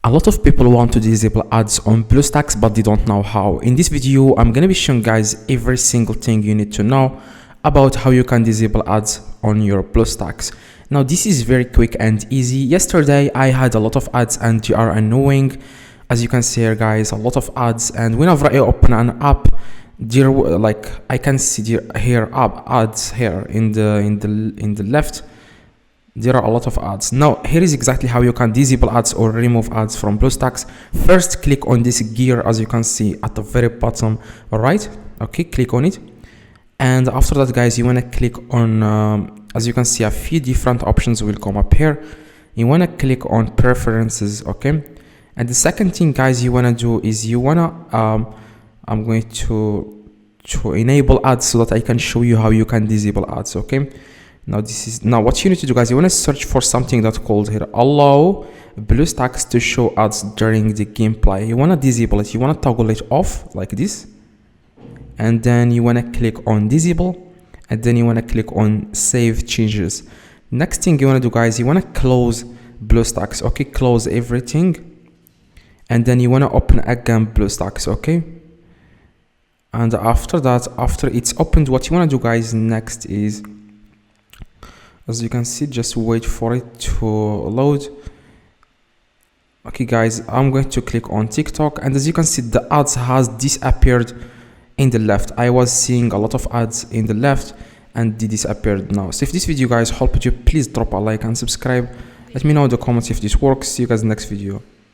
A lot of people want to disable ads on BlueStacks, but they don't know how. In this video, I'm gonna be showing guys every single thing you need to know about how you can disable ads on your BlueStacks. Now, this is very quick and easy. Yesterday, I had a lot of ads and they are annoying. As you can see here, guys, a lot of ads. And whenever I open an app, there, like I can see here ads here in the left. There are a lot of ads. Now, here is exactly how you can disable ads or remove ads from BlueStacks. First, click on this gear, as you can see at the very bottom right. Okay, click on it. And after that, guys, you want to click on, as you can see, a few different options will come up here. You want to click on preferences, okay? And the second thing, guys, you want to do is you want to, I'm going to enable ads so that I can show you how you can disable ads, okay? Now what you need to do, guys, you want to search for something that's called here allow BlueStacks to show ads during the gameplay. You want to disable it. You want to toggle it off like this, and then you want to click on disable, and then you want to click on save changes. Next thing you want to do, guys, you want to close BlueStacks. Okay, close everything, and then you want to open again BlueStacks. Okay, and after that, after it's opened, what you want to do, guys, next is, as you can see, just wait for it to load. Okay, guys, I'm going to click on TikTok, and as you can see, the ads has disappeared in the left. I was seeing a lot of ads in the left and they disappeared now. So if this video, guys, helped you, please drop a like and subscribe. Let me know in the comments if this works. See you guys in the next video.